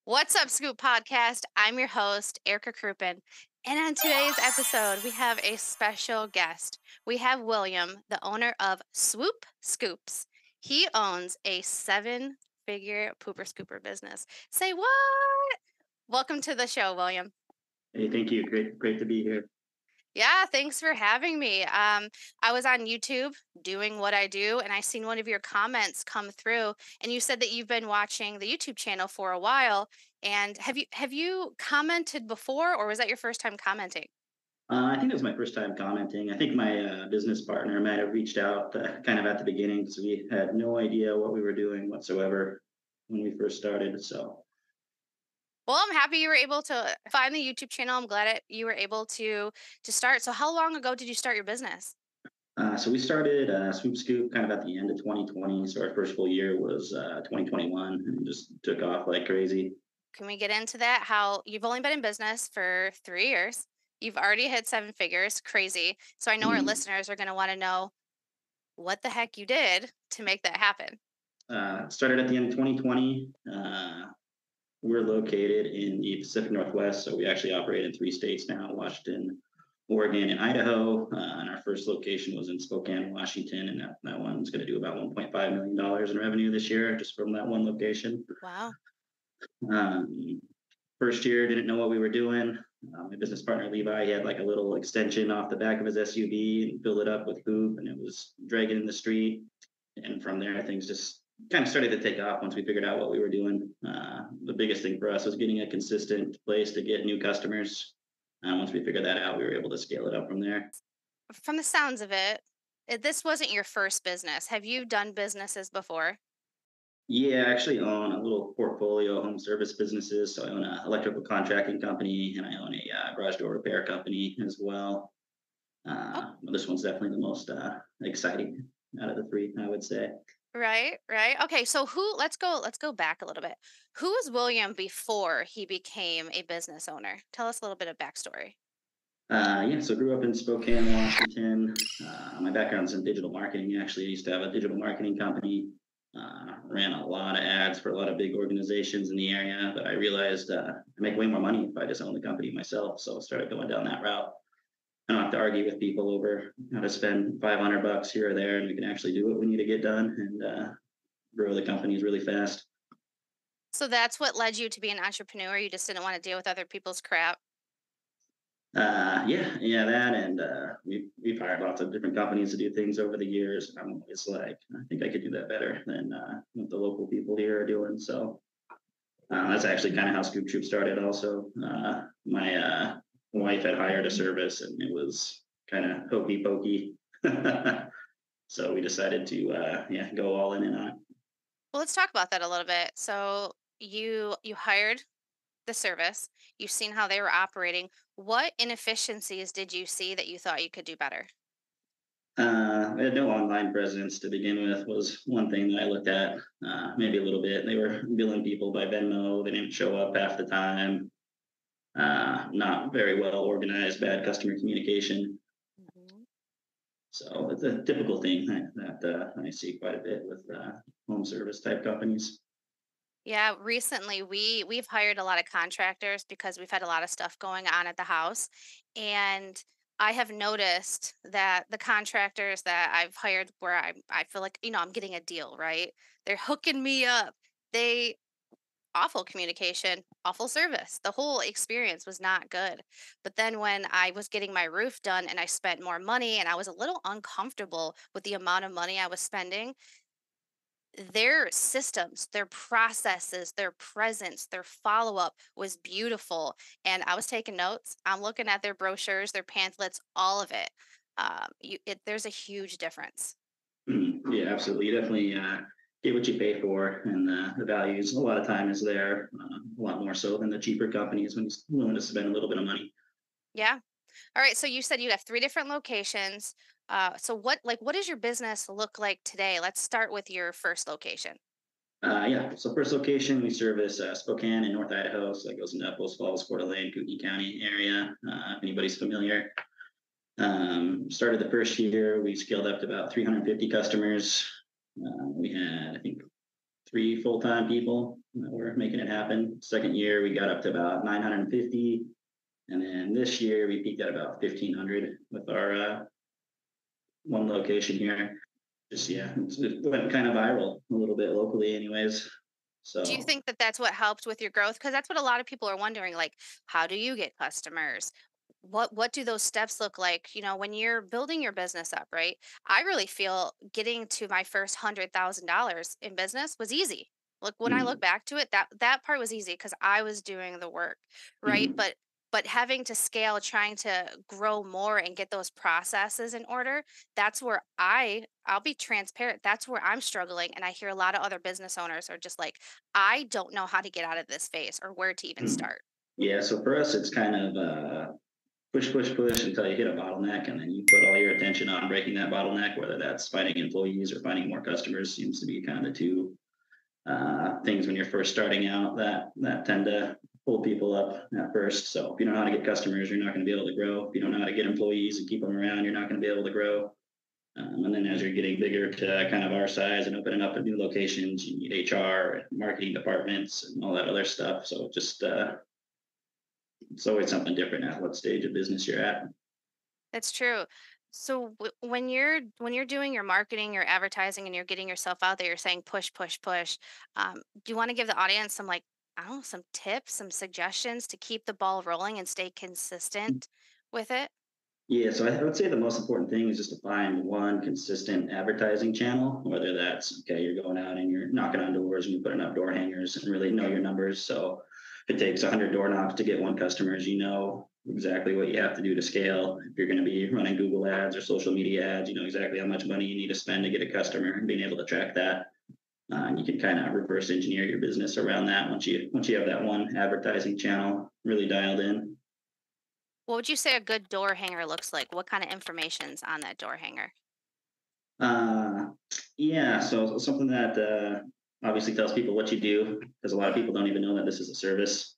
What's up, Scoop Podcast? I'm your host, Erica Krupin. And on today's episode, we have a special guest. We have William, the owner of Swoop Scoops. He owns a seven-figure pooper scooper business. Say what? Welcome to the show, William. Hey, thank you. Great to be here. Yeah, thanks for having me. I was on YouTube doing what I do, and I seen one of your comments come through, and you said that you've been watching the YouTube channel for a while. And have you commented before, or was that your first time commenting? I think it was my first time commenting. I think my business partner might have reached out kind of at the beginning because we had no idea what we were doing whatsoever when we first started. Well, I'm happy you were able to find the YouTube channel. I'm glad you were able to start. So, how long ago did you start your business? So we started Swoop Scoop kind of at the end of 2020. So our first full year was 2021 and just took off like crazy. Can we get into that? How you've only been in business for 3 years. You've already hit seven figures. Crazy. So I know our Mhm. listeners are going to want to know what the heck you did to make that happen. Started at the end of 2020. We're located in the Pacific Northwest, so we actually operate in three states now: Washington, Oregon, and Idaho. And our first location was in Spokane, Washington, and that one's going to do about $1.5 million in revenue this year just from that one location. Wow. Um, First year, didn't know what we were doing. My business partner Levi, he had like a little extension off the back of his SUV and filled it up with poop, and it was dragging in the street. And from there, things just kind of started to take off once we figured out what we were doing. The biggest thing for us was getting a consistent place to get new customers. Once we figured that out, we were able to scale it up from there. From the sounds of it, this wasn't your first business. Have you done businesses before? Yeah, I actually own a little portfolio of home service businesses. So I own an electrical contracting company and I own a garage door repair company as well. This one's definitely the most exciting out of the three, I would say. Right, right. Okay, so let's go back a little bit. Who was William before he became a business owner? Tell us a little bit of backstory. Yeah, so grew up in Spokane, Washington. My background's in digital marketing. Actually, I used to have a digital marketing company. Ran a lot of ads for a lot of big organizations in the area, but I realized I make way more money if I just own the company myself. So I started going down that route. I don't have to argue with people over how to spend $500 here or there, and we can actually do what we need to get done and grow the companies really fast. So that's what led you to be an entrepreneur. You just didn't want to deal with other people's crap. Yeah, that and we've hired lots of different companies to do things over the years. I'm always like, I think I could do that better than what the local people here are doing. So that's actually kind of how Scoop Troop started. Also, my wife had hired a service, and it was kind of hokey pokey. So we decided to go all in on it. Well, let's talk about that a little bit. So you hired the service. You've seen how they were operating. What inefficiencies did you see that you thought you could do better? We had no online presence to begin with was one thing that I looked at, maybe a little bit. They were billing people by Venmo. They didn't show up half the time. Not very well organized, bad customer communication. Mhm. So it's a typical thing that I see quite a bit with home service type companies. Yeah, recently we've hired a lot of contractors because we've had a lot of stuff going on at the house. And I have noticed that the contractors that I've hired where I feel like, I'm getting a deal, right? They're hooking me up. They awful communication, awful service. The whole experience was not good. But then when I was getting my roof done and I spent more money and I was a little uncomfortable with the amount of money I was spending, their systems, their processes, their presence, their follow up was beautiful. And I was taking notes. I'm looking at their brochures, their pamphlets, all of it. There's a huge difference. Yeah, absolutely. You definitely get what you pay for, and the values a lot of time is there, a lot more so than the cheaper companies when you're willing to spend a little bit of money. Yeah. All right. So you said you have three different locations. So what does your business look like today? Let's start with your first location. Yeah, so first location, we service Spokane in North Idaho. So that goes into Post Falls, Coeur d'Alene, Kootenai County area, if anybody's familiar. Started the first year, we scaled up to about 350 customers. We had, I think, three full time people. We're making it happen. Second year, we got up to about 950. And then this year, we peaked at about 1,500 with our one location here. Just, yeah, it went kind of viral a little bit locally, anyways. Do you So, think that that's what helped with your growth? Because that's what a lot of people are wondering, like, how do you get customers? What do those steps look like, when you're building your business up, right? I really feel getting to my first $100,000 in business was easy. Look, when I look mm, back to it, that part was easy because I was doing the work, right? mm, But having to scale, trying to grow more and get those processes in order, that's where I'll be transparent. That's where I'm struggling. And I hear a lot of other business owners are just like, I don't know how to get out of this phase or where to even mm. start. Yeah, so for us, it's kind of push, push, push until you hit a bottleneck, and then you put all your attention on breaking that bottleneck, whether that's finding employees or finding more customers seems to be kind of the two things when you're first starting out that tend to pull people up at first. So if you don't know how to get customers, you're not going to be able to grow. If you don't know how to get employees and keep them around, you're not going to be able to grow. And then as you're getting bigger to kind of our size and opening up new locations, you need HR, marketing departments, and all that other stuff. So just it's always something different at what stage of business you're at. That's true. So when you're doing your marketing, your advertising, and you're getting yourself out there, you're saying push, push, push. Do you want to give the audience some like I don't know, some tips, some suggestions to keep the ball rolling and stay consistent with it? Yeah, so I would say the most important thing is just to find one consistent advertising channel, whether that's okay, you're going out and you're knocking on doors and you're putting up door hangers and really know your numbers. So if it takes 100 door knocks to get one customers, you know exactly what you have to do to scale. If you're going to be running Google ads or social media ads, you know exactly how much money you need to spend to get a customer and being able to track that. And you can kind of reverse engineer your business around that once you have that one advertising channel really dialed in. What would you say a good door hanger looks like? What kind of information's on that door hanger? Uh, yeah, so something that obviously tells people what you do, because a lot of Hmm. people don't even know that this is a service.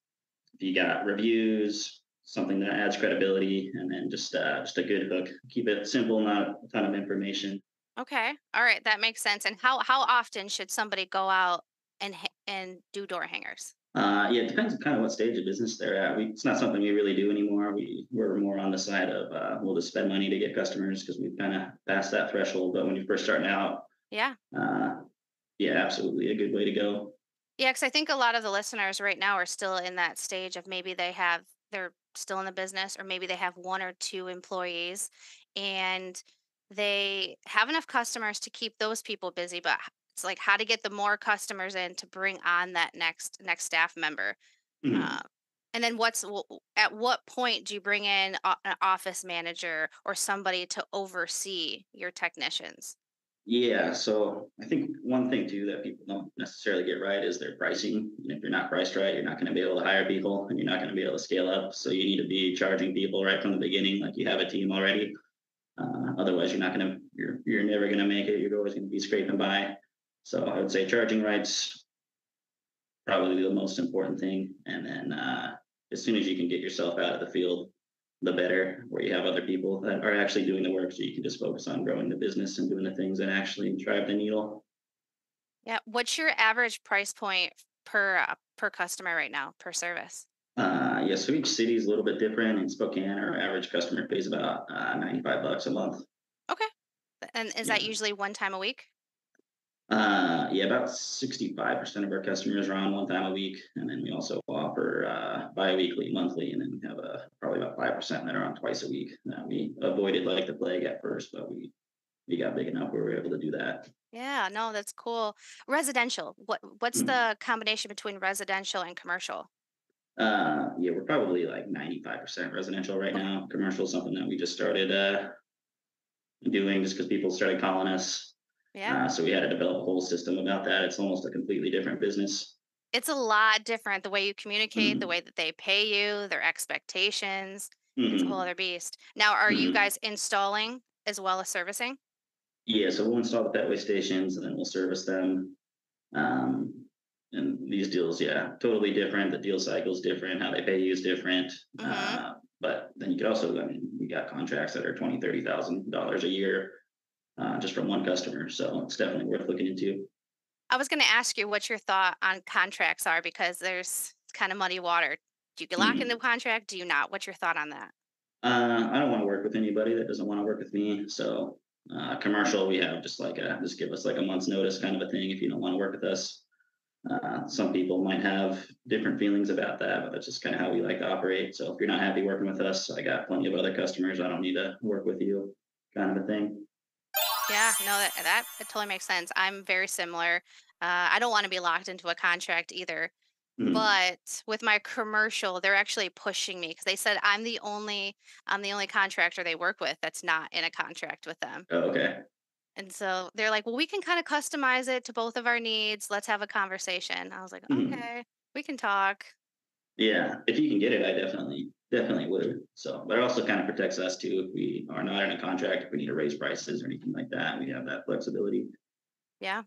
If you got reviews, something that adds credibility, and then just a good hook. Keep it simple, not a ton of information. Okay, all right, that makes sense. And how often should somebody go out and do door hangers? Yeah, it depends on kind of what stage of business they're at. It's not something we really do anymore. We're more on the side of we'll just spend money to get customers because we've kind of passed that threshold. But when you're first starting out, Yeah. uh, yeah, absolutely a good way to go. Yeah, because I think a lot of the listeners right now are still in that stage of maybe they're still in the business or maybe they have one or two employees and they have enough customers to keep those people busy, but it's like how to get the more customers in to bring on that next staff member. Uh, Mhm. and then at what point do you bring in an office manager or somebody to oversee your technicians? Yeah, so I think one thing too that people don't necessarily get right is their pricing. And if you're not priced right, you're not going to be able to hire people and you're not going to be able to scale up. So you need to be charging people right from the beginning, like you have a team already. Otherwise, you're never going to make it. You're always going to be scraping by. So I would say charging right's probably the most important thing. And then as soon as you can get yourself out of the field, the better, where you have other people that are actually doing the work so you can just focus on growing the business and doing the things that actually drive the needle. Yeah, what's your average price point per customer right now per service? Yeah, so each city is a little bit different. In Spokane, our average customer pays about $95 a month. Okay. And is that Yeah. usually one time a week? Yeah, about 65% of our customers are on one time a week. And then we also offer bi-weekly, monthly, and then we have probably about 5% that are on twice a week. We avoided like the plague at first, but we got big enough where we were able to do that. Yeah, no, that's cool. Residential. What's Mhm. the combination between residential and commercial? Yeah, we're probably like 95% residential right Okay. now. Commercial is something that we just started doing just because people started calling us. Yeah. So we had to develop a whole system about that. It's almost a completely different business. It's a lot different the way you communicate, the Mm-hmm. way that they pay you, their expectations. It's a whole Mm-hmm. other beast. Now, are you Mm-hmm. guys installing as well as servicing? Yeah, so we'll install the petway stations and then we'll service them. Um, and these deals, yeah, totally different. The deal cycle's different. How they pay you is different. Mm-hmm. But then you could also, I mean, we got contracts that are $20,000, $30,000 a year just from one customer. So it's definitely worth looking into. I was going to ask you what your thought on contracts are because there's kind of muddy water. Do you get lock into a Mhm. contract? Do you not? What's your thought on that? I don't want to work with anybody that doesn't want to work with me. So, commercial, we have just give us like a month's notice kind of a thing if you don't want to work with us. Some people might have different feelings about that, but that's just kind of how we like to operate. So if you're not happy working with us, I got plenty of other customers. I don't need to work with you, kind of a thing. Yeah, no, that it totally makes sense. I'm very similar. I don't want to be locked into a contract either. Mhm. But with my commercial, they're actually pushing me because they said I'm the only contractor they work with that's not in a contract with them. Oh, okay. And so they're like, "Well, we can kind of customize it to both of our needs. Let's have a conversation." I was like, Mhm. "Okay, we can talk." Yeah, if you can get it, I definitely would. So, but it also kind of protects us too if we are not in a contract. If we need to raise prices or anything like that, we have that flexibility. Yeah.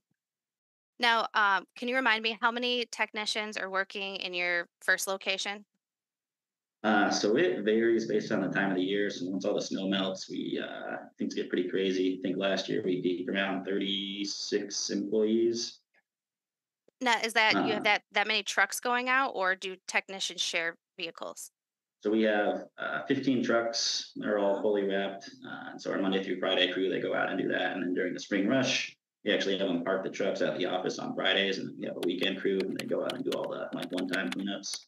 Now, can you remind me how many technicians are working in your first location? So it varies based on the time of the year. So once all the snow melts, we things get pretty crazy. I think last year we peaked around 36 employees. Now, is that you have Uh, that many trucks going out, or do technicians share vehicles? so we have 15 trucks. They're all Oh, fully wrapped. And so our Monday through Friday crew, they go out and do that. And then during the spring rush, we actually have them park the trucks at the office on Fridays, and we have a weekend crew, and they go out and do all the like one-time cleanups.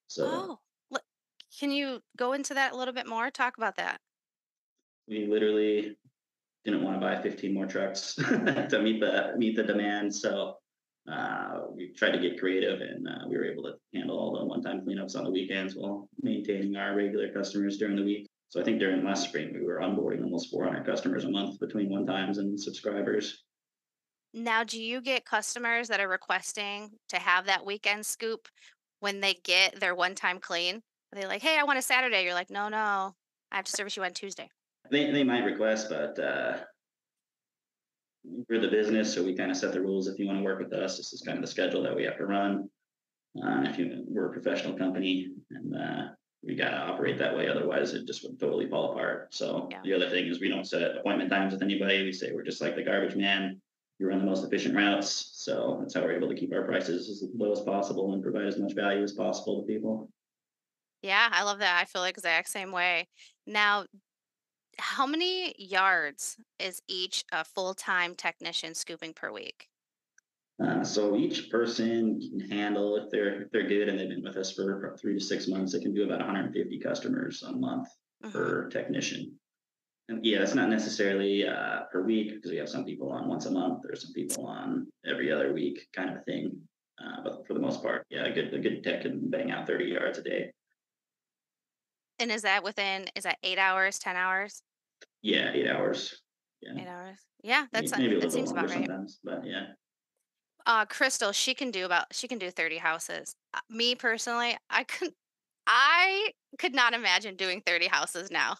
So oh. Look, can you go into that a little bit more? Talk about that. we literally didn't want to buy 15 more trucks to meet the demand. So we tried to get creative, and we were able to handle all the one-time cleanups on the weekends while maintaining our regular customers during the week. So I think during last spring we were onboarding almost 400 customers a month between one-times and subscribers. Now, do you get customers that are requesting to have that weekend scoop when they get their one-time clean? Are they like, "Hey, I want a Saturday." You're like, "No, no, I have to service you on Tuesday." They might request, but we're the business, so we kind of set the rules. If you want to work with us, this is kind of the schedule that we have to run. We're a professional company, and we got to operate that way. Otherwise, it just would totally fall apart. So Yeah. the other thing is we don't set appointment times with anybody. We say we're just like the garbage man. We run the most efficient routes. So that's how we're able to keep our prices as low as possible and provide as much value as possible to people. Yeah, I love that. I feel the exact same way. Now, how many yards is each a full-time technician scooping per week? So each person can handle if they're good and they've been with us for 3 to 6 months, they can do about 150 customers a month Mhm. per technician. And yeah, it's not necessarily per week because we have some people on once a month or some people on every other week kind of a thing. But for the most part, yeah, a good tech can bang out 30 yards a day. And is that 8 hours, 10 hours? Yeah, 8 hours. Yeah, 8 hours. Yeah, maybe a that little bit seems longer about right. sometimes, but yeah. Crystal, she can do 30 houses. Me personally, I could not imagine doing 30 houses now.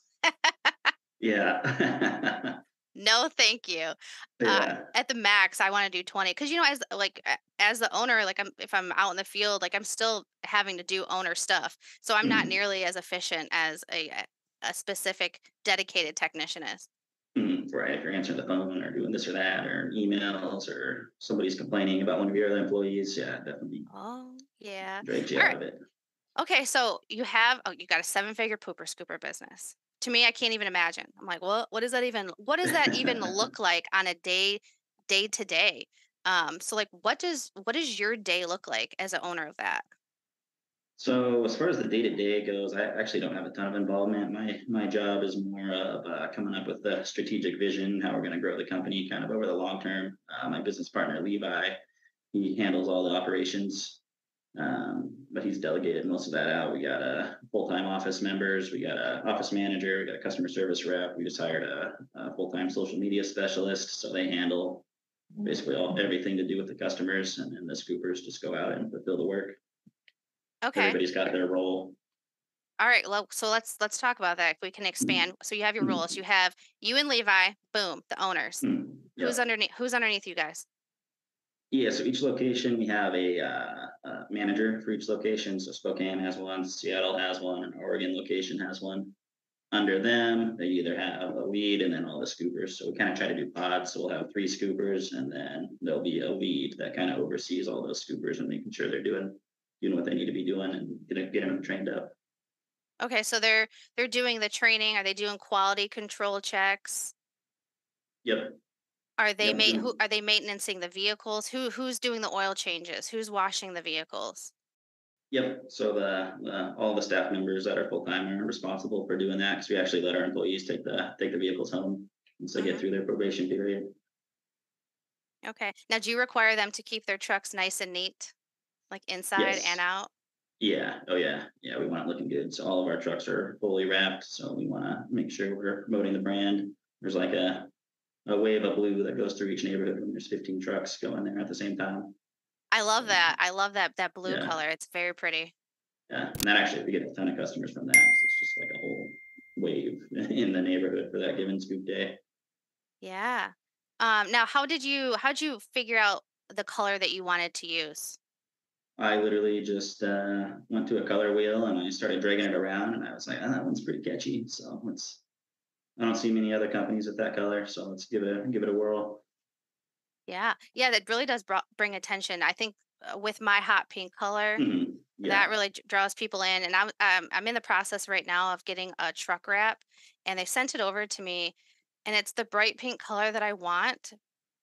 Yeah. No, thank you. Yeah. At the max, I want to do 20 because as the owner, if I'm out in the field, like I'm still having to do owner stuff, so I'm not Mhm. nearly as efficient as a specific dedicated technician is. Mhm. Right. If you're answering the phone or doing this or that or emails or somebody's complaining about one of your other employees, yeah, definitely Oh yeah. drags you All out right. of it. Okay, so you got a seven-figure pooper scooper business. To me, I can't even imagine. I'm like, what does that even look like on a day to day? So like what does your day look like as an owner of that? So as far as the day to day goes, I actually don't have a ton of involvement. My job is more of coming up with the strategic vision, how we're going to grow the company, kind of over the long term. My business partner Levi, he handles all the operations, but he's delegated most of that out. We got full time office members, we got a office manager, we got a customer service rep. We just hired a full time social media specialist, so they handle basically everything to do with the customers, and then the scoopers just go out and fulfill the work. Okay. Everybody's got their role. All right. Well, so let's talk about that. If we can expand. So you have your roles. You have you and Levi, boom, the owners. Yep. Who's underneath you guys? Yeah. So each location, we have a manager for each location. So Spokane has one, Seattle has one, and Oregon location has one. under them, they either have a lead and then all the scoopers. So we kind of try to do pods. So we'll have three scoopers, and then there'll be a lead that kind of oversees all those scoopers and making sure they're doing what they need to be doing and get them trained up. Okay, so they're doing the training. Are they doing quality control checks? Yep. Are they Yep. who are they maintaining the vehicles? Who's doing the oil changes? Who's washing the vehicles? Yep. So the all the staff members that are full time are responsible for doing that because we actually let our employees take the vehicles home once they get Mhm. through their probation period. Okay. Now, do you require them to keep their trucks nice and neat, like inside and Yes. out? Yeah. Oh yeah. Yeah. We want it looking good. So all of our trucks are fully wrapped. So we want to make sure we're promoting the brand. There's like a wave of blue that goes through each neighborhood when there's 15 trucks going there at the same time. I love So that. I love that blue yeah. color. It's very pretty. Yeah. And that actually we get a ton of customers from that because it's just like a whole wave in the neighborhood for that given scoop day. Yeah. Now, how'd you figure out the color that you wanted to use? I literally just went to a color wheel and I started dragging it around, and I was like, oh, that one's pretty catchy. So let's. I don't see many other companies with that color, so let's give it a whirl. Yeah. Yeah, that really does bring attention. I think with my hot pink color, that Yeah, really draws people in. And I'm in the process right now of getting a truck wrap, and they sent it over to me, and it's the bright pink color that I want,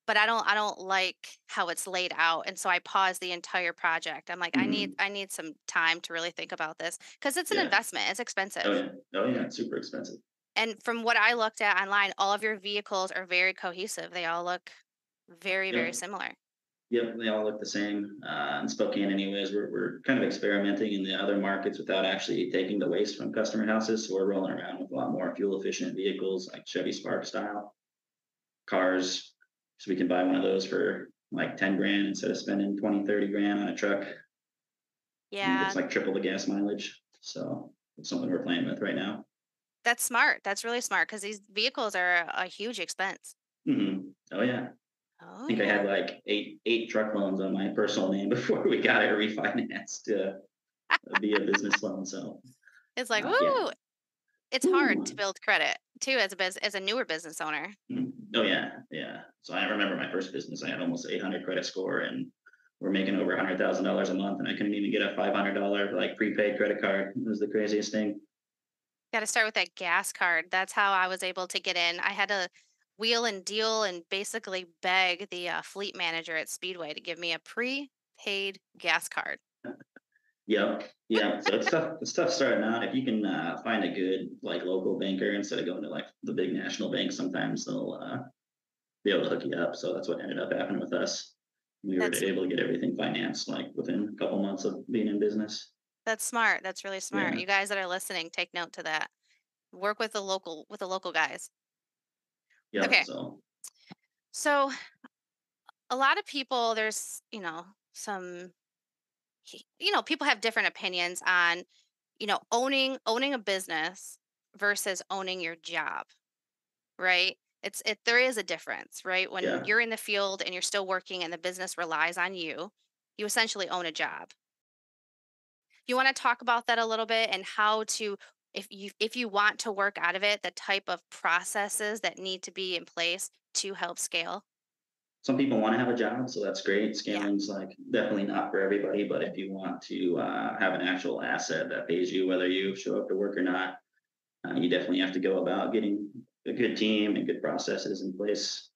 but I don't like how it's laid out, and so I paused the entire project. I'm like, hmm I need some time to really think about this because it's an yeah. investment. It's Oh expensive. yeah, oh yeah. It's super expensive. And from what I looked at online, all of your vehicles are very cohesive. They all look very, very Yep, similar. yep. They all look the same. In Spokane, anyways, we're kind of experimenting in the other markets without actually taking the waste from customer houses. So we're rolling around with a lot more fuel efficient vehicles like Chevy Spark style cars. So we can buy one of those for like 10 grand instead of spending 20, 30 grand on a truck. And Yeah, it's like triple the gas mileage. So it's something we're playing with right now. that's smart. That's really smart because these vehicles are a huge expense. Oh yeah. I Oh think I yeah. had like eight truck loans on my personal name before we got it refinanced via business loan. So It's like, yeah. woo! It's hard to Woo. build credit too as as a newer business owner. Oh yeah, yeah. So I remember my first business. I had almost 800 credit score, and we're making over $100,000 a month, and I couldn't even get a $500 like prepaid credit card. It was the craziest thing. Got to start with that gas card. That's how I was able to get in. I had to wheel and deal and basically beg the fleet manager at Speedway to give me a prepaid gas card. Yep. Yeah. So it's tough. It's tough starting out. If you can find a good like local banker instead of going to like the big national banks, sometimes they'll be able to hook you up. So that's what ended up happening with us. We were That's able to get everything financed like within a couple months of being in business. that's smart. That's really smart. Yeah. You guys that are listening, take note to that. Work with the local guys. Yep. Okay. So So a lot of people there's, some people have different opinions on, owning a business versus owning your job, right? There is a difference, right? When yeah. you're in the field and you're still working and the business relies on you, you essentially own a job. You want to talk about that a little bit and how to if you want to work out of it, the type of processes that need to be in place to help scale? Some people want to have a job, so that's great. Yeah. Scaling's like definitely not for everybody, but if you want to have an actual asset that pays you, whether you show up to work or not, you definitely have to go about getting a good team and good processes in place.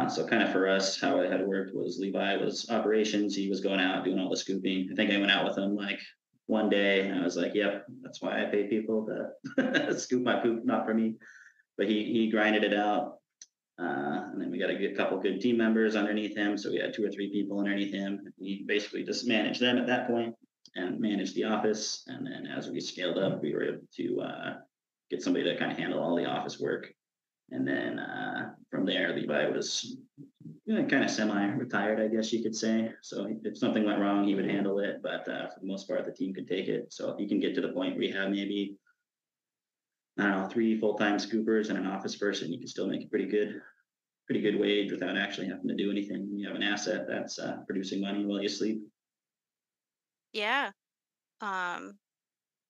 So kind of for us, how it had worked was Levi was operations. He was going out doing all the scooping. I think I went out with him like one day and I was like, yep, that's why I pay people to scoop my poop, not for me. But he grinded it out. And then we got a good couple good team members underneath him. So we had two or three people underneath him. He basically just managed them at that point and managed the office. And then as we scaled up, we were able to get somebody to kind of handle all the office work. And then from there, Levi was kind of semi-retired, I guess you could say. So if something went wrong, he would handle it. But for the most part, the team could take it. So if you can get to the point where you have maybe, I don't know, three full-time scoopers and an office person, you can still make a pretty good wage without actually having to do anything. You have an asset that's producing money while you sleep. Yeah. Um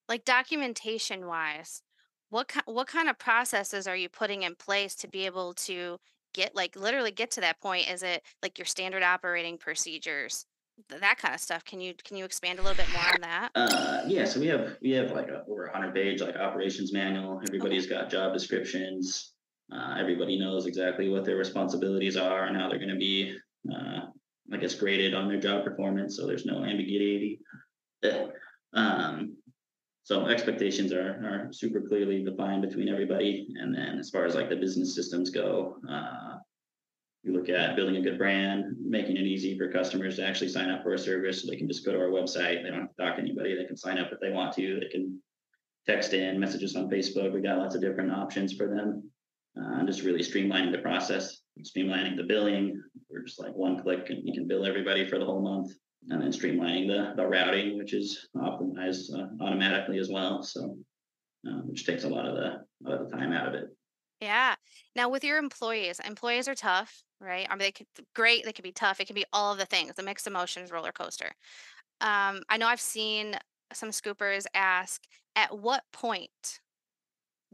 like documentation wise. what kind of processes are you putting in place to be able to get like literally get to that point? Is it like your standard operating procedures, that kind of stuff? Can you expand a little bit more on that? Yeah, so we have like over 100 page like operations manual. Okay. Everybody's got job descriptions. Everybody knows exactly what their responsibilities are and how they're going to be, uh, I guess, graded on their job performance. So there's no ambiguity. Uh, Um, so expectations are super clearly defined between everybody. And then as far as like the business systems go, you look at building a good brand, making it easy for customers to actually sign up for a service. So they can just go to our website. They don't have to talk to anybody. They can sign up if they want to. They can text in, messages on Facebook. We got lots of different options for them. Just really streamlining the process, streamlining the billing. We're just like one click and you can bill everybody for the whole month. And then streamlining the routing, which is optimized automatically as well. So which takes a lot of the time out of it. Yeah. Now with your employees, employees are tough, right? I mean, they could great, they could be tough. It can be all of the things, the mixed emotions roller coaster. I know I've seen some scoopers ask, at what point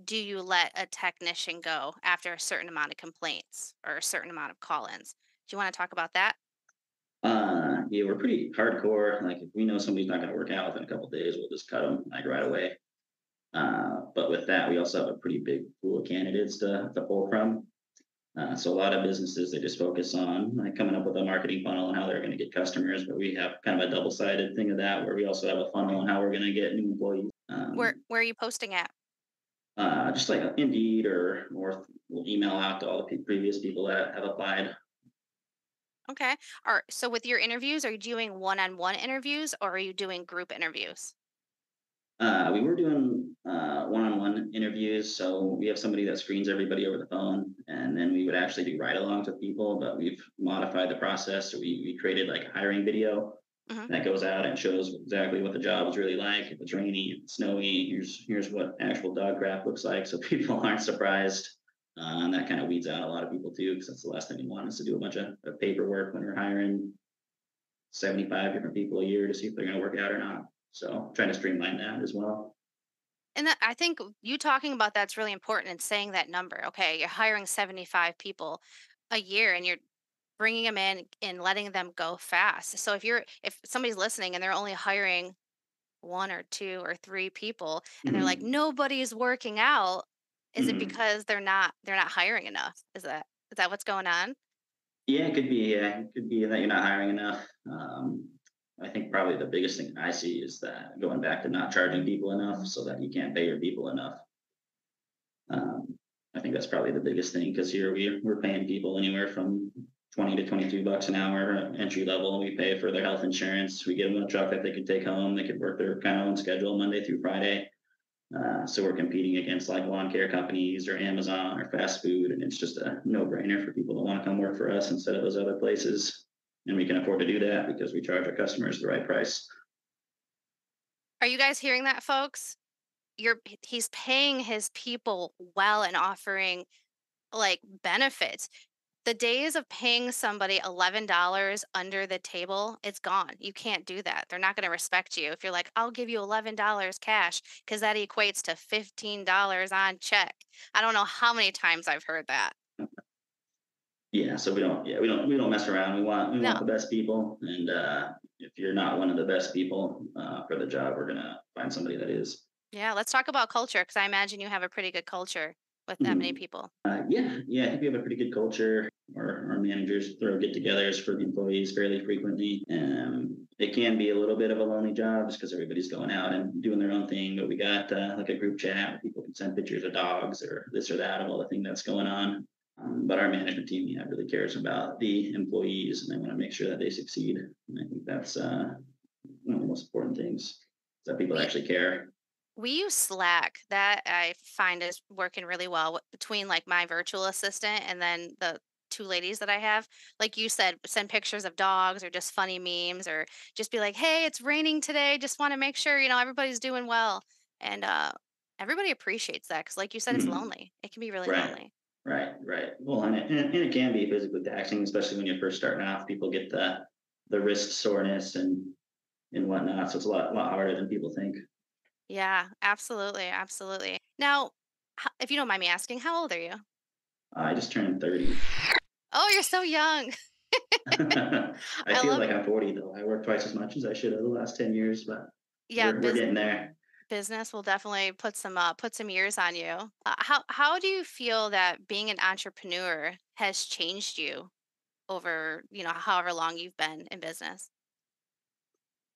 do you let a technician go after a certain amount of complaints or a certain amount of call-ins? Do you want to talk about that? Yeah, we're pretty hardcore. Like if we know somebody's not going to work out within a couple of days, we'll just cut them like right away. But with that, we also have a pretty big pool of candidates to pull from. So a lot of businesses they just focus on like coming up with a marketing funnel and how they're going to get customers, but we have kind of a double-sided thing of that where we also have a funnel on how we're going to get new employees. Where are you posting at? Just like Indeed or we'll email out to all the previous people that have applied. Okay. So with your interviews, are you doing one-on-one interviews or are you doing group interviews? We were doing one-on-one interviews, so we have somebody that screens everybody over the phone, and then we would actually do ride-alongs with people. But we've modified the process, so we created like a hiring video Hmm. that goes out and shows exactly what the job is really like. If it's rainy, if it's snowy, here's what actual dog crap looks like, so people aren't surprised. And that kind of weeds out a lot of people too, because that's the last thing you want is to do a bunch of paperwork when you're hiring 75 different people a year to see if they're going to work out or not. So trying to streamline that as well. And that, I think you talking about that's really important and saying that number. Okay, you're hiring 75 people a year and you're bringing them in and letting them go fast. So if somebody's listening and they're only hiring one or two or three people and they're like Mhm. nobody's working out, is it Mhm. because they're not hiring enough? Is that what's going on? Yeah, it could be. Yeah, it could be that you're not hiring enough. I think probably the biggest thing I see is that going back to not charging people enough so that you can't pay your people enough. Um, I think that's probably the biggest thing because here we're paying people anywhere from 20 to 22 bucks an hour entry level. We pay for their health insurance. We give them a truck that they can take home. They could work their kind of own schedule Monday through Friday. So we're competing against like lawn care companies or Amazon or fast food, and it's just a no-brainer for people to want to come work for us instead of those other places. And we can afford to do that because we charge our customers the right price. Are you guys hearing that, folks? He's paying his people well and offering like benefits. The days of paying somebody $11 under the table, it's gone. You can't do that. They're not going to respect you. If you're like, I'll give you $11 cash because that equates to $15 on check. I don't know how many times I've heard that. Yeah, so we don't mess around. We want No. the best people, and if you're not one of the best people for the job, we're gonna find somebody that is. Yeah. Let's talk about culture because I imagine you have a pretty good culture with that many Mhm. people. Yeah, I think we have a pretty good culture. Our managers throw get-togethers for the employees fairly frequently. It can be a little bit of a lonely job just because everybody's going out and doing their own thing. But we got like a group chat where people can send pictures of dogs or this or that of all the thing that's going on. But our management team, yeah, really cares about the employees and they want to make sure that they succeed. And I think that's one of the most important things is that people We actually care. we use Slack. That I find is working really well between like my virtual assistant and then the two ladies that I have. Like you said, send pictures of dogs or just funny memes or just be like, "Hey, it's raining today. Just want to make sure, everybody's doing well." And everybody appreciates that cuz like you said it's Mhm. lonely. It can be really Right. lonely. Right. Well, and it can be physically taxing, especially when you're first starting off. People get the wrist soreness and whatnot, so it's a lot harder than people think. Yeah, absolutely, absolutely. Now, If you don't mind me asking, how old are you? I just turned 30. Oh, you're so young. I I feel love like I'm 40 though. I work twice as much as I should have the last 10 years, but yeah, we're getting there. business will definitely put some years on you. How do you feel that being an entrepreneur has changed you over, however long you've been in business?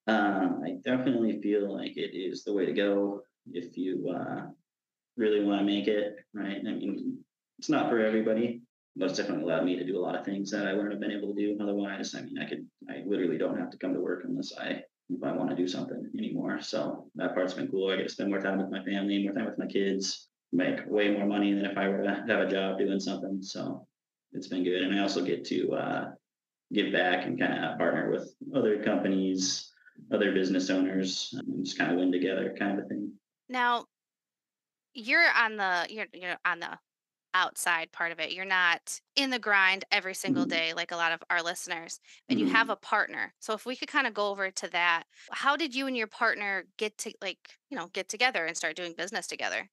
I definitely feel like it is the way to go if you really want to make it, right? I mean, it's not for everybody, but it's definitely allowed me to do a lot of things that I wouldn't have been able to do otherwise. I mean, I literally don't have to come to work if I want to do something anymore. So that part's been cool. I get to spend more time with my family, more time with my kids, make way more money than if I were to have a job doing something. So it's been good. And I also get to give back and kind of partner with other companies, other business owners, and just kind of win together kind of thing. Now, you're on the outside part of it. You're not in the grind every single Mhm. day like a lot of our listeners, and you have a Mhm. partner. So if we could kind of go over to that, how did you and your partner get together and start doing business together?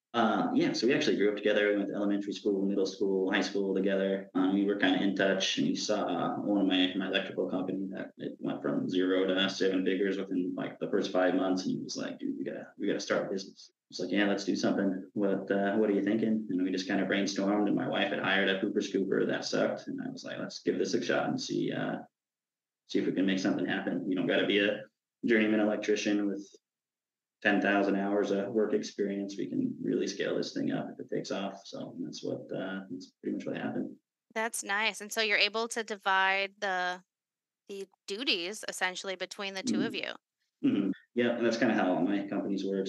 Yeah, so we actually grew up together. We went to elementary school, middle school, high school together. We were kind of in touch, and he saw one of my electrical company that it went from zero to seven figures within like the first 5 months, and he was like, "Dude, we gotta start a business." I was like, "Yeah, let's do something. What are you thinking?" And we just kind of brainstormed. And my wife had hired a Cooper Scooper that sucked, and I was like, "Let's give this a shot and see if we can make something happen. You don't got to be a journeyman electrician with 10,000 hours of work experience. We can really scale this thing up if it takes off." So that's pretty much what happened. That's nice. And so you're able to divide the duties essentially between the two of Mm-hmm. you. Yeah, and that's kind of how my companies work.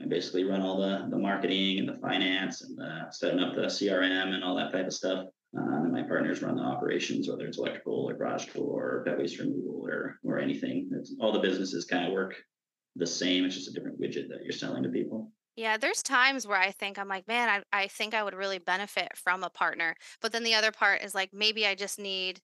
I basically run all the marketing and the finance and setting up the CRM and all that type of stuff. And my partners run the operations, whether it's electrical or garage door or pet waste removal or anything. All the businesses kind of work the same. It's just a different widget that you're selling to people. Yeah, there's times where I'm like, man, I think I would really benefit from a partner. But then the other part is like, maybe I just need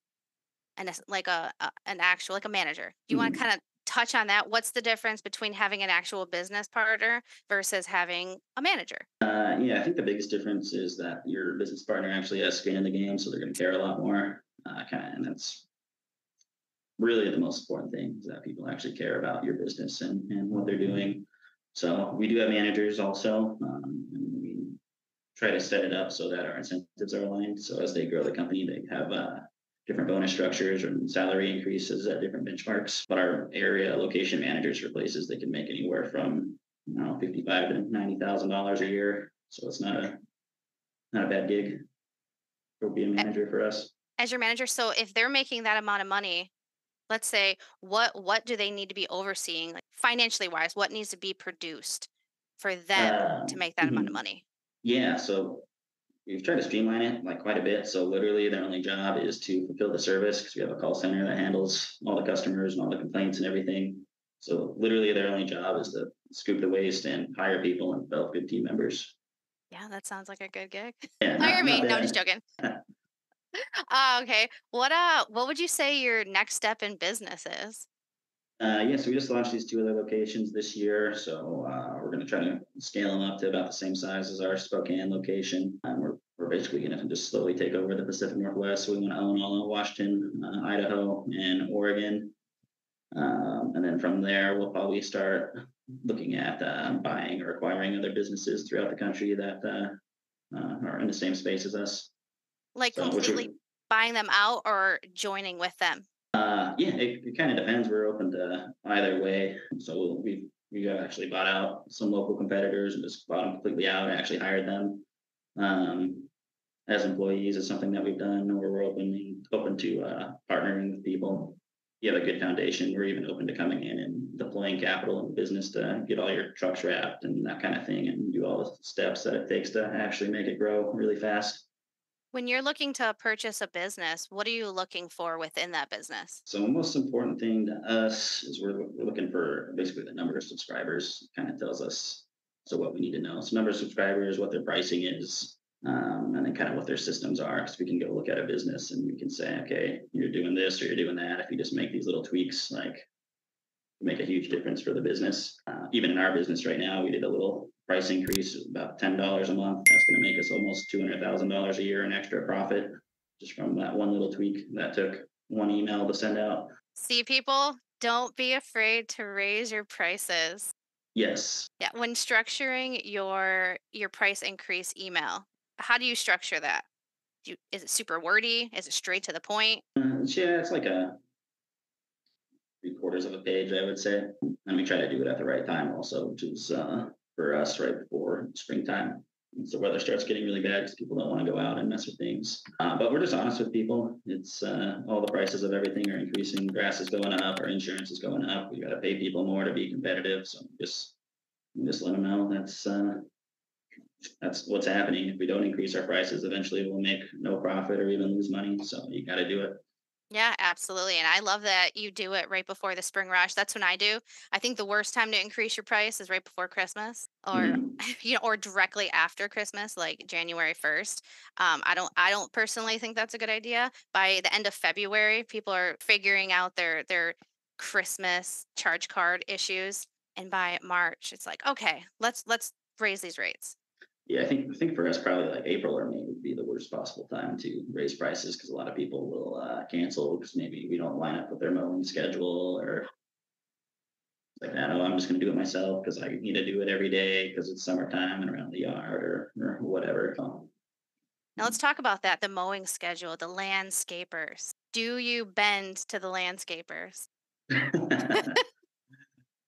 like an actual like a manager. Do you want to Mhm. kind of touch on that? What's the difference between having an actual business partner versus having a manager? Yeah, I think the biggest difference is that your business partner actually has skin in the game, so they're going to care a lot more. And that's really the most important thing is that people actually care about your business and what they're doing. So we do have managers also, and we try to set it up so that our incentives are aligned. So as they grow the company, they have different bonus structures and salary increases at different benchmarks. But our area location managers for places they can make anywhere from 55 to $90,000 a year. So it's not a bad gig for being a A- manager for us. As your manager, so if they're making that amount of money, let's say what do they need to be overseeing like financially wise? What needs to be produced for them to make that amount of Mhm. money? Yeah, so we've tried to streamline it like quite a bit. So literally, their only job is to fulfill the service because we have a call center that handles all the customers and all the complaints and everything. So literally, their only job is to scoop the waste and hire people and develop good team members. Yeah, that sounds like a good gig. Yeah, Hire not me. No, just bad. joking. Okay. What would you say your next step in business is? Yeah, so we just launched these two other locations this year. So we're going to try to scale them up to about the same size as our Spokane location. We're basically going to just slowly take over the Pacific Northwest. So we want to own all of Washington, Idaho, and Oregon. And then from there, we'll probably start looking at buying or acquiring other businesses throughout the country that are in the same space as us. Like So, which completely would, buying them out or joining with them? yeah, it kind of depends. We're open to either way. So we actually bought out some local competitors and just bought them completely out and actually hired them as employees. Is something that we've done, or we're open to partnering with people. You have a good foundation. We're even open to coming in and deploying capital in the business to get all your trucks wrapped and that kind of thing, and do all the steps that it takes to actually make it grow really fast. When you're looking to purchase a business, what are you looking for within that business? So the most important thing to us is we're looking for basically the number of subscribers. Kind of tells us so what we need to know. So number of subscribers, what their pricing is, and then kind of what their systems are. Because we can go look at a business and we can say, okay, you're doing this or you're doing that. If you just make these little tweaks, like make a huge difference for the business. Even in our business right now, we did a little price increase, about $10 a month. That's going to make us almost $200,000 a year in extra profit just from that one little tweak that took one email to send out. See, people, don't be afraid to raise your prices. Yes. Yeah, when structuring your price increase email, how do you structure that? Is it super wordy? Is it straight to the point? Yeah, it's like a three-quarters of a page, I would say. And we try to do it at the right time also, which is for us right before springtime. So weather starts getting really bad because people don't want to go out and mess with things. But we're just honest with people. It's all the prices of everything are increasing. Grass is going up. Our insurance is going up. We got to pay people more to be competitive. So just let them know that's what's happening. If we don't increase our prices, eventually we'll make no profit or even lose money. So you got to do it. Yeah, absolutely. And I love that you do it right before the spring rush. That's when I do. I think the worst time to increase your price is right before Christmas or Mhm. or directly after Christmas, like January 1st. I don't personally think that's a good idea. By the end of February, people are figuring out their Christmas charge card issues. And by March, it's like, okay, let's raise these rates. Yeah, I think for us probably like April or May would be the worst possible time to raise prices because a lot of people will cancel because maybe we don't line up with their mowing schedule or like that. Oh, I'm just going to do it myself because I need to do it every day because it's summertime and around the yard or whatever. Now let's talk about that, the mowing schedule, the landscapers. Do you bend to the landscapers?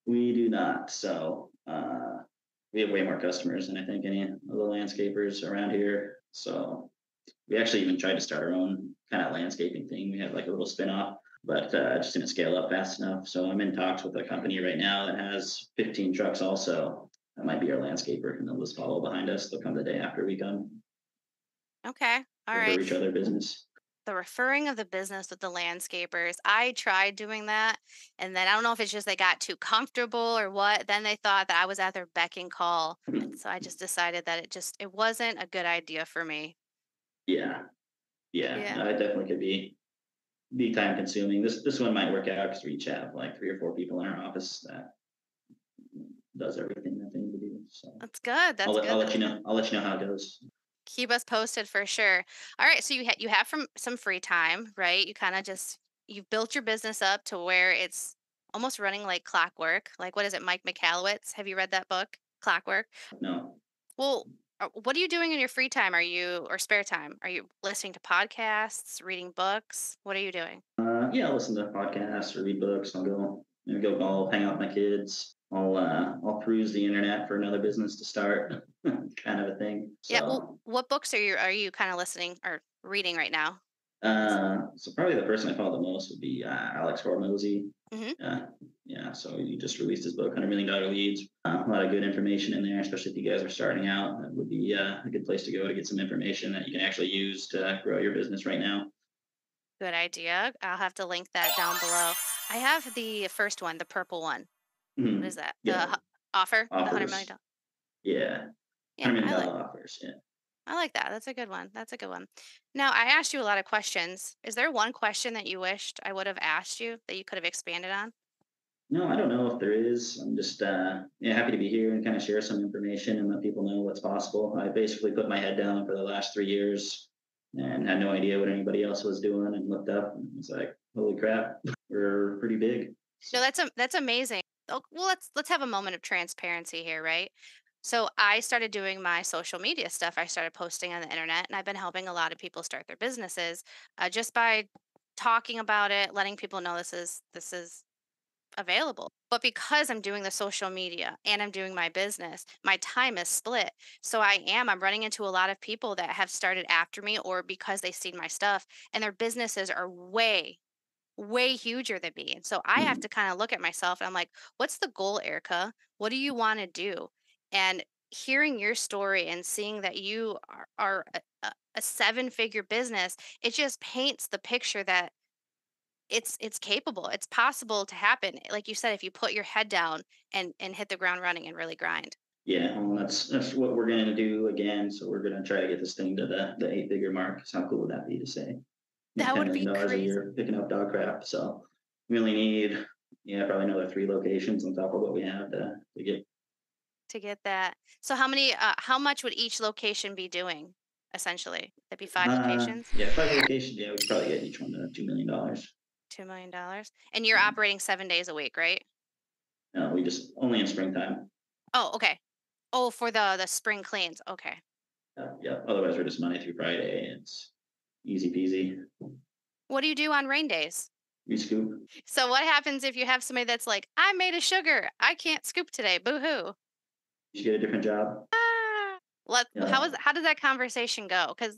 We do not. So we have way more customers than I think any of the landscapers around here. So we actually even tried to start our own kind of landscaping thing. We have like a little spin-off, but just didn't scale up fast enough. So I'm in talks with a company right now that has 15 trucks also. That might be our landscaper, and they'll just follow behind us. They'll come the day after we come, Okay. All right. refer each other business. The referring of the business with the landscapers. I tried doing that. And then I don't know if it's just they got too comfortable or what. Then they thought that I was at their beck and call. And so I just decided that it wasn't a good idea for me. Yeah, yeah, Yeah. no, it definitely could be time consuming. This one might work out because we each have like 3 or 4 people in our office that does everything that they need to do. So That's good. I'll That's let I'll good. let you That's good. know. I'll let you know how it goes. Keep us posted for sure. All right, so you have some free time, right? You kind of just you've built your business up to where it's almost running like clockwork. Like what is it, Mike McAllowitz? Have you read that book, Clockwork? No. Well, what are you doing in your free time? Are you or spare time? Are you listening to podcasts, reading books? What are you doing? Yeah, I'll listen to podcasts or read books. I'll go maybe go golf, hang out with my kids. I'll cruise the internet for another business to start, kind of a thing. Yeah. Well, So what books are you kind of listening or reading right now? so probably the person I follow the most would be Alex Hormozy. Hmm. Uh, yeah, so he just released his book, $100 Million Leads. A lot of good information in there, especially if you guys are starting out. That would be a good place to go to get some information that you can actually use to grow your business right now. Good idea. I'll have to link that down below. I have the first one, the purple one. What is Mhm. that? Yeah, Offer, the 100 million offers. dollar. Yeah, Yeah, $100 million dollar offers. Yeah. I like that. That's a good one. That's a good one. Now, I asked you a lot of questions. Is there one question that you wished I would have asked you that you could have expanded on? No, I don't know if there is. I'm just yeah, happy to be here and kind of share some information and let people know what's possible. I basically put my head down for the last 3 years and had no idea what anybody else was doing and looked up and was like, holy crap, we're pretty big. No, So, that's amazing. Oh, well, let's have a moment of transparency here, right? So I started doing my social media stuff. I started posting on the internet, and I've been helping a lot of people start their businesses just by talking about it, letting people know this is available. But because I'm doing the social media and I'm doing my business, my time is split. So I'm running into a lot of people that have started after me or because they've seen my stuff and their businesses are way huger than me. And so I have mhm. to kind of look at myself and I'm like, what's the goal, Erica? What do you want to do? And hearing your story and seeing that you are a 7-figure business, it just paints the picture that it's capable. It's possible to happen. Like you said, if you put your head down and hit the ground running and really grind. Yeah, well, that's what we're gonna do again. So we're gonna try to get this thing to the 8 figure mark. So how cool would that be to say? Make That ten would million be dollars a crazy. year picking up dog crap. So we only need Yeah, probably another 3 locations on top of what we have to get. to get that. So how much would each location be doing essentially? That'd be 5 locations, Yeah, 5 locations. Yeah, we could probably get each one to $2 million. $2 million. And you're Mhm. operating 7 days a week, right? No, we just only in springtime. Oh, okay. Oh, for the spring cleans. Okay. Yeah. Otherwise, we're just Monday through Friday. It's easy peasy. What do you do on rain days? We scoop. So what happens if you have somebody that's like, "I made a sugar. I can't scoop today. Boo-hoo." You get a different job. Ah. Yeah. How does that conversation go? Cuz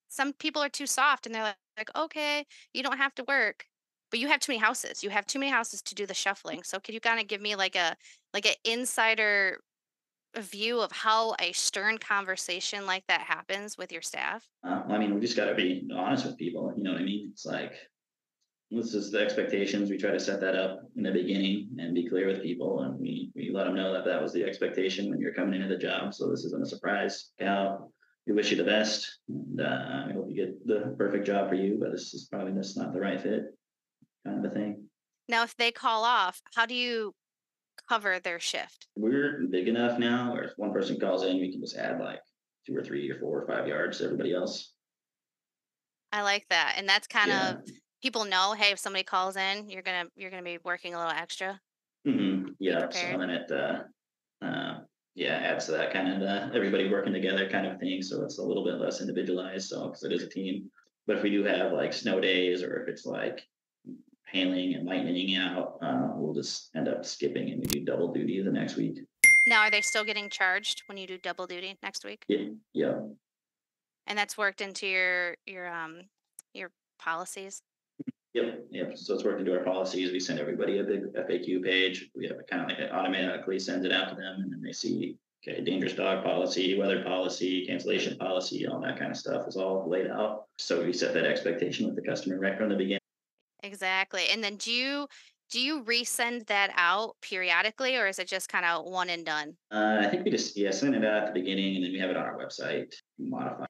some people are too soft and they're like, "Okay, you don't have to work." But you have too many houses. You have too many houses to do the shuffling. So could you kind of give me like a insider view of how a stern conversation like that happens with your staff? I mean, we just got to be honest with people. You know what I mean? It's like this is the expectations. We try to set that up in the beginning and be clear with people, and we let them know that that was the expectation when you're coming into the job. So this isn't a surprise. Yeah, we wish you the best, and I hope you get the perfect job for you. But this is probably just not the right fit, kind of a thing. Now, if they call off, how do you cover their shift? We're big enough now where if one person calls in, we can just add like 2 or 3 or 4 or 5 yards to everybody else. I like that. And that's kind Yeah. of people know, hey, if somebody calls in, you're gonna be working a little extra. Be Yeah. So prepared. then uh, yeah, adds to that kind of everybody working together kind of thing. So it's a little bit less individualized. So because it is a team. But if we do have like snow days or if it's like hailing and lightning out, we'll just end up skipping and we do double duty the next week. Now, are they still getting charged when you do double duty next week? Yeah. Yeah. And that's worked into your policies? Yep, yep. So it's worked into our policies. We send everybody a big FAQ page. We have it kind of like it automatically sends it out to them, and then they see, okay, dangerous dog policy, weather policy, cancellation policy, all that kind of stuff is all laid out. So we set that expectation with the customer right from the beginning. Exactly. And then do you resend that out periodically or is it just kind of one and done? I think we just send it out at the beginning, and then we have it on our website. Modify.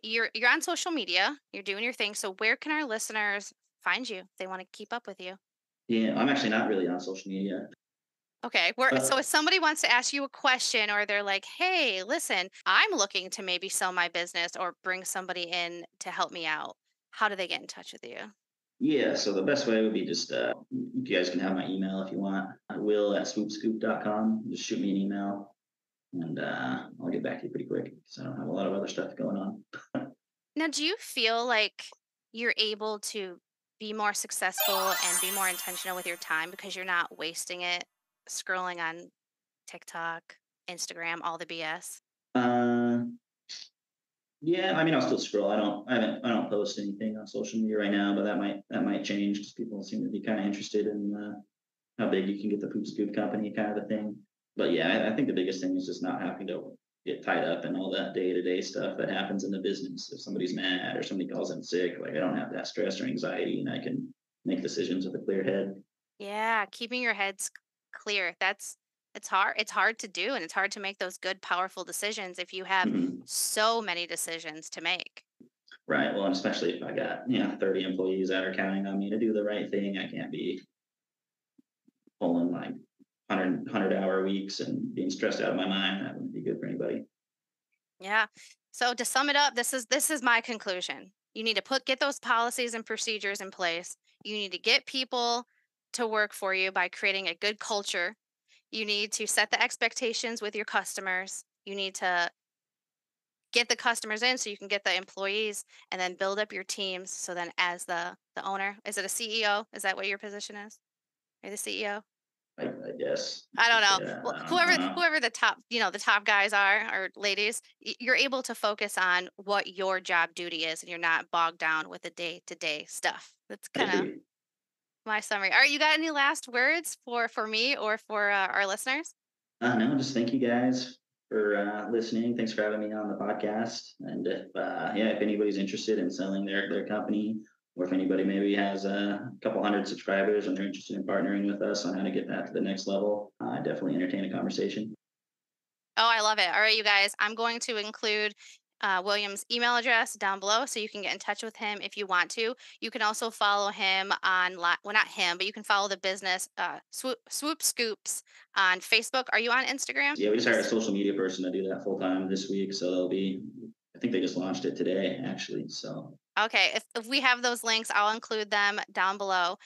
You're on social media, you're doing your thing. So where can our listeners find you if they want to keep up with you? Yeah, I'm actually not really on social media, Okay. So if but somebody wants to ask you a question or they're like, "Hey, listen, I'm looking to maybe sell my business or bring somebody in to help me out." How do they get in touch with you? yeah. So the best way would be just you guys can have my email if you want. Will at swoopscoop.com. Just shoot me an email and I'll get back to you pretty quick because I don't have a lot of other stuff going on. Now, do you feel like you're able to be more successful and be more intentional with your time because you're not wasting it scrolling on TikTok, Instagram, all the BS? Uh, yeah, I mean, I'll still scroll. I don't post anything on social media right now, but that might change because people seem to be kind of interested in how big you can get the poop scoop company, kind of a thing. But yeah, I think the biggest thing is just not having to get tied up in all that day to day stuff that happens in the business. If somebody's mad or somebody calls in sick, like I don't have that stress or anxiety, and I can make decisions with a clear head. Yeah, keeping your heads clear. It's hard. It's hard to do and it's hard to make those good powerful decisions if you have Mhm. so many decisions to make. Right. Well, and especially if I got 30 employees that are counting on me to do the right thing, I can't be pulling like 100 hour weeks and being stressed out of my mind. That wouldn't be good for anybody. Yeah. So to sum it up, this is my conclusion. You need to get those policies and procedures in place. You need to get people to work for you by creating a good culture. You need to set the expectations with your customers. You need to get the customers in so you can get the employees and then build up your teams so then as the owner, is it a CEO? Is that what your position is? Are you the CEO? I guess I don't know. yeah, Well, I don't know. whoever the top, the top guys are or ladies, you're able to focus on what your job duty is, and you're not bogged down with the day to day stuff. That's I kind of agree. my summary. All right, you got any last words for me or for our listeners? No, just thank you guys for listening. Thanks for having me on the podcast. And if anybody's interested in selling their company, or if anybody maybe has a couple hundred subscribers and they're interested in partnering with us on how to get that to the next level, I definitely entertain a conversation. Oh, I love it. All right, you guys, I'm going to include William's email address down below so you can get in touch with him if you want to. You can also follow him on, well, not him, but you can follow the business Swoop Scoops on Facebook. Are you on Instagram? Yeah, we just hired a social media person to do that full time this week, so they'll be. I think they just launched it today, actually. So Okay, if we have those links, I'll include them down below.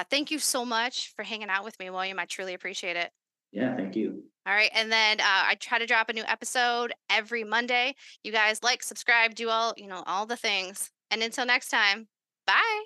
Thank you so much for hanging out with me, William. I truly appreciate it. yeah, thank you. All right, and then I try to drop a new episode every Monday. You guys like, subscribe, do all all the things. And until next time, bye.